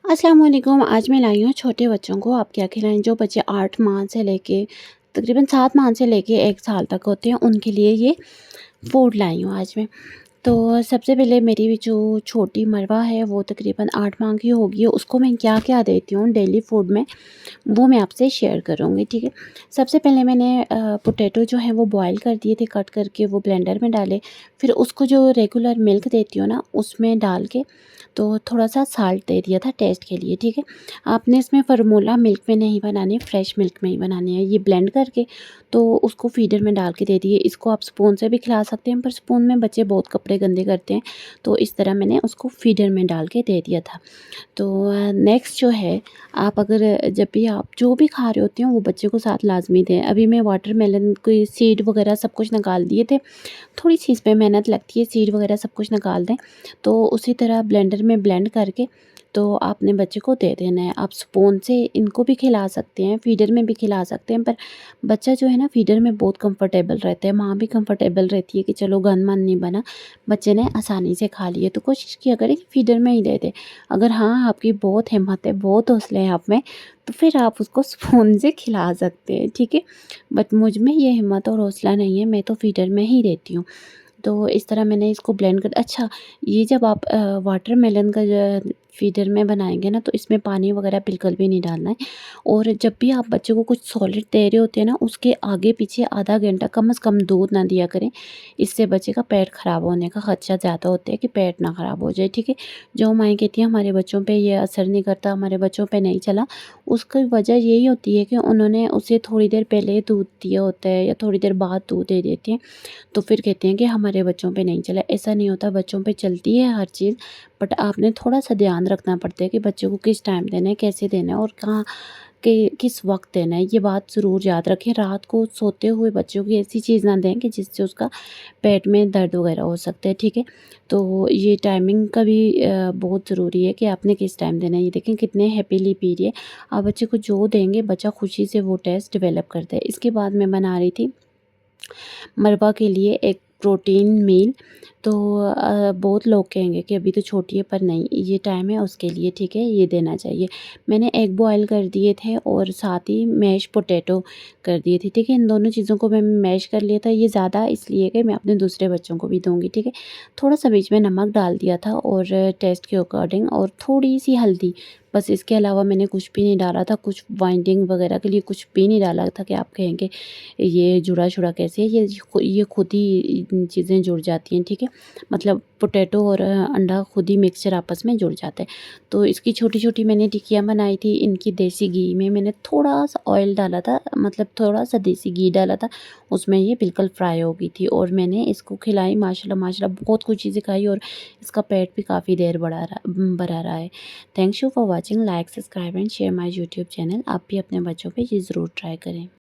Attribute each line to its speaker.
Speaker 1: अस्सलाम वालेकुम। आज मैं लाई हूँ छोटे बच्चों को आप क्या खिलाएँ, जो बच्चे 8 माह से लेके तकरीबन 7 माह से लेके 1 साल तक होते हैं, उनके लिए ये फूड लाई हूँ आज मैं। तो सबसे पहले मेरी भी जो छोटी मरवा है वो तकरीबन 8 माह की होगी, उसको मैं क्या-क्या देती हूँ डेली फूड में, वो मैं आपसे शेयर करूँगी, ठीक है। सबसे पहले मैंने पोटैटो जो है वो बॉयल कर दिए थे, कट करके वो ब्लेंडर में डाले। फिर उसको जो रेगुलर मिल्क देती हूँ ना, उसमें डाल के तो थोड़ा-सा साल्ट दे दिया था टेस्ट के लिए, ठीक है। आपने इसमें फ़ॉर्मूला मिल्क में नहीं बनानी, फ्रेश मिल्क में ही बनानी है। ये ब्लेंड करके तो उसको फीडर में डाल के दे दिए। इसको आप स्पून से भी खिला सकते हैं, पर स्पून में बच्चे बहुत कपड़े गंदे करते हैं, तो इस तरह मैंने उसको फीडर में डाल के दे दिया था। तो नेक्स्ट जो है, आप अगर जब भी आप जो भी खा रहे होते हो वो बच्चे को साथ लाज़मी दें। अभी मैं वाटरमेलन की सीड वगैरह सब कुछ निकाल दिए थे। थोड़ी-सी इसमें मेहनत लगती है, सीड वगैरह सब कुछ निकाल दें। तो उसी तरह ब्लेंडर में ब्लेंड करके तो आपने बच्चे को दे देना है। आप स्पून से इनको भी खिला सकते हैं, फीडर में भी खिला सकते हैं, पर बच्चा जो है ना फीडर में बहुत कंफर्टेबल रहता है, माँ भी कंफर्टेबल रहती है कि चलो गंद-मन नहीं बना, बच्चे ने आसानी से खा लिए। तो कोशिश किया करें कि फीडर में ही दे दें। अगर हाँ, आपकी बहुत हिम्मत है, बहुत हौसले हैं आप में, तो फिर आप उसको स्पून से खिला सकते हैं, ठीक है। बट मुझ में ये हिम्मत और हौसला नहीं है, मैं तो फीडर में ही देती हूँ। तो इस तरह मैंने इसको ब्लेंड कर अच्छा, ये जब आप वाटरमेलन का जो फीडर में बनाएँगे ना, तो इसमें पानी वगैरह बिल्कुल भी नहीं डालना है। और जब भी आप बच्चे को कुछ सॉलिड दे रहे होते हैं ना, उसके आगे-पीछे आधा घंटा कम से कम दूध ना दिया करें। इससे बच्चे का पेट ख़राब होने का खदशा ज़्यादा होता है कि पेट ना ख़राब हो जाए, ठीक है। जो माएँ कहती हैं हमारे बच्चों पे ये असर नहीं करता, हमारे बच्चों पे नहीं चला, उसकी वजह यही होती है कि उन्होंने उसे थोड़ी देर पहले दूध दिया होता है या थोड़ी देर बाद दूध दे देते हैं। तो फिर कहते हैं कि हमारे बच्चों पे नहीं चला। ऐसा नहीं होता, बच्चों पे चलती है हर चीज़, बट आपने थोड़ा-सा ध्यान रखना पड़ता है कि बच्चे को किस टाइम देना है, कैसे देना है और कहाँ के किस वक़्त देना है। ये बात ज़रूर याद रखें, रात को सोते हुए बच्चों को ऐसी चीज़ ना दें कि जिससे उसका पेट में दर्द वग़ैरह हो सकता है, ठीक है। तो ये टाइमिंग का भी बहुत ज़रूरी है कि आपने किस टाइम देना है। ये देखें कितने हैपीली पी रही है। आप बच्चे को जो देंगे, बच्चा खुशी से वो टेस्ट डेवलप करता है। इसके बाद मैं बना रही थी मरवा के लिए एक प्रोटीन मील। तो बहुत लोग कहेंगे कि अभी तो छोटी है, पर नहीं, ये टाइम है उसके लिए, ठीक है, ये देना चाहिए। मैंने एग बॉयल कर दिए थे और साथ ही मैश पोटैटो कर दिए थे, ठीक है। इन दोनों चीज़ों को मैं मैश कर लिया था। ये ज़्यादा इसलिए कि मैं अपने दूसरे बच्चों को भी दूँगी, ठीक है। थोड़ा-सा बीच में नमक डाल दिया था और टेस्ट के अकॉर्डिंग और थोड़ी-सी हल्दी, बस इसके अलावा मैंने कुछ भी नहीं डाला था। कुछ बाइंडिंग वगैरह के लिए कुछ भी नहीं डाला था कि आप कहेंगे ये जुड़ा-छुड़ा कैसे है, ये खुद ही चीज़ें जुड़ जाती हैं, ठीक है। मतलब पोटैटो और अंडा खुद ही मिक्सचर आपस में जुड़ जाता है। तो इसकी छोटी-छोटी मैंने टिक्कियाँ बनाई थी, इनकी देसी घी में मैंने थोड़ा-सा ऑयल डाला था, मतलब थोड़ा-सा देसी घी डाला था, उसमें ये बिल्कुल फ्राई हो गई थी और मैंने इसको खिलाई। माशाल्लाह माशाल्लाह बहुत कुछ चीज़ें खाई और इसका पेट भी काफ़ी देर भरा रहा है। Thanks you for watching. Like, subscribe and share my YouTube channel. आप भी अपने बच्चों पे ये ज़रूर ट्राई करें।